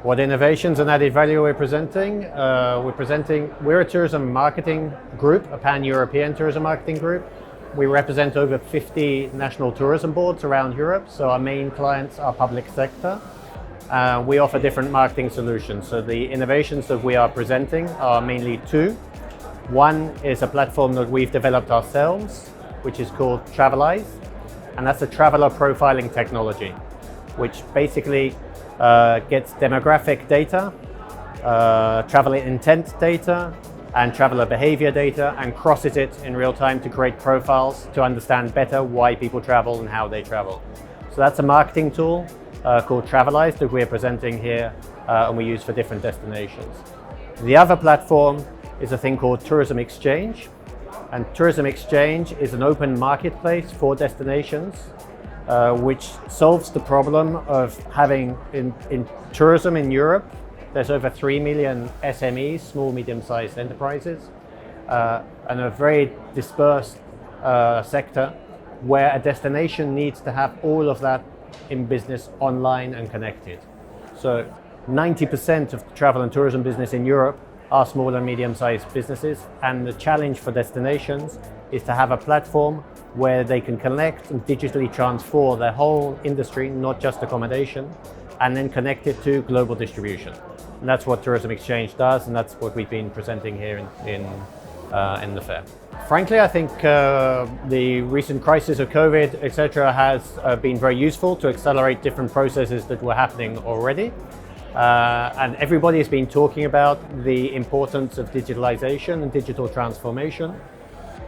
What innovations and added value we're presenting? We're a tourism marketing group, a pan-European tourism marketing group. We represent over 50 national tourism boards around Europe, so our main clients are public sector. We offer different marketing solutions. So the innovations that we are presenting are mainly two. One is a platform that we've developed ourselves, which is called Travelize, and that's a traveler profiling technology, which basically gets demographic data, traveler intent data, and traveler behavior data, and crosses it in real time to create profiles to understand better why people travel and how they travel. So that's a marketing tool called Travelize that we're presenting here and we use for different destinations. The other platform is a thing called Tourism Exchange. And Tourism Exchange is an open marketplace for destinations which solves the problem of having in tourism in Europe, there's over 3 million SMEs, small, medium-sized enterprises, and a very dispersed sector where a destination needs to have all of that in business online and connected. So 90% of the travel and tourism business in Europe are small and medium-sized businesses, and the challenge for destinations is to have a platform where they can connect and digitally transform their whole industry, not just accommodation, and then connect it to global distribution. And that's what Tourism Exchange does, and that's what we've been presenting here in the fair. Frankly, I think the recent crisis of COVID, etc., has been very useful to accelerate different processes that were happening already. And everybody has been talking about the importance of digitalization and digital transformation,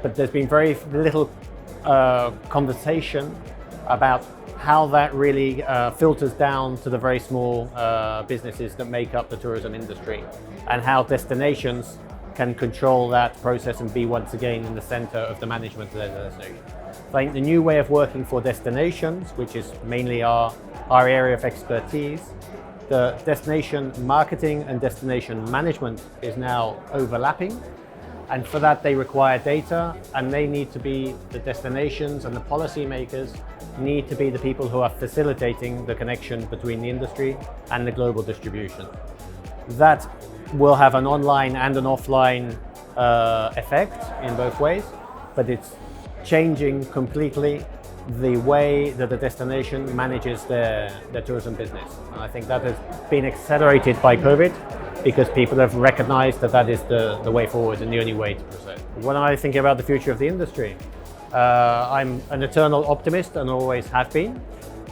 but there's been very little conversation about how that really filters down to the very small businesses that make up the tourism industry, and how destinations can control that process and be once again in the center of the management of their destination. I think the new way of working for destinations, which is mainly our area of expertise, the destination marketing and destination management is now overlapping. And for that, they require data, and they need to be, the destinations and the policymakers need to be the people who are facilitating the connection between the industry and the global distribution. That will have an online and an offline effect in both ways, but it's changing completely the way that the destination manages their tourism business. And I think that has been accelerated by COVID, because people have recognized that that is the way forward and the only way to proceed. When I think about the future of the industry, I'm an eternal optimist and always have been.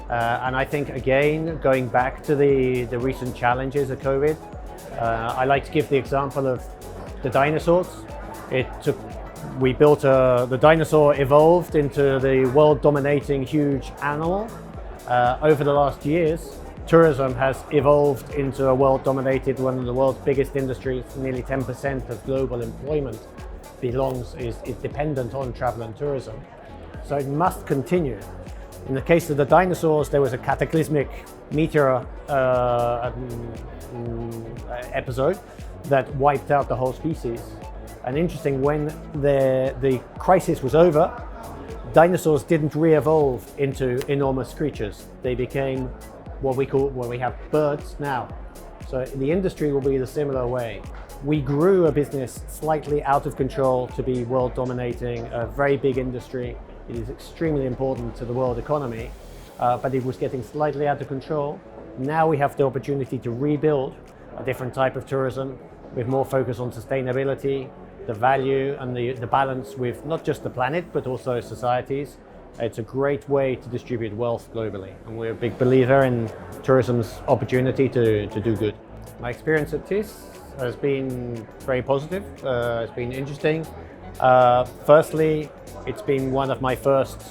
And I think, again, going back to the recent challenges of COVID, I like to give the example of the dinosaurs. The dinosaur evolved into the world-dominating huge animal. Over the last years, tourism has evolved into a world-dominated, one of the world's biggest industries. Nearly 10% of global employment is dependent on travel and tourism. So it must continue. In the case of the dinosaurs, there was a cataclysmic meteor episode that wiped out the whole species. And interesting, when the crisis was over, dinosaurs didn't re-evolve into enormous creatures. They became what we have birds now. So the industry will be the similar way. We grew a business slightly out of control to be world dominating, a very big industry. It is extremely important to the world economy, but it was getting slightly out of control. Now we have the opportunity to rebuild a different type of tourism with more focus on sustainability, the value and the balance with not just the planet, but also societies. It's a great way to distribute wealth globally, and we're a big believer in tourism's opportunity to do good. My experience at TIS has been very positive. It's been interesting. Firstly, it's been one of my first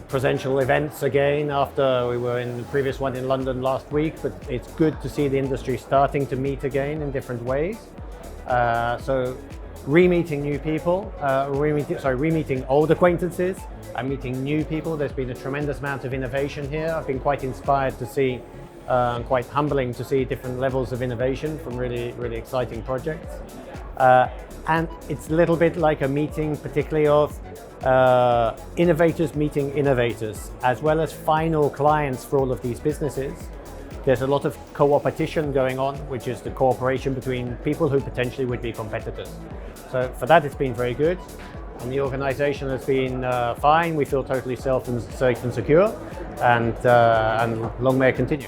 presential events again after we were in the previous one in London last week, but it's good to see the industry starting to meet again in different ways. So re-meeting new people, re-meeting old acquaintances and meeting new people. There's been a tremendous amount of innovation here. I've been quite inspired to see, quite humbling to see different levels of innovation from really, really exciting projects. And it's a little bit like a meeting, particularly of innovators meeting innovators, as well as final clients for all of these businesses, There's a lot of co-opetition going on, which is the cooperation between people who potentially would be competitors. So for that, it's been very good. And the organization has been fine. We feel totally safe and secure, and long may it continue.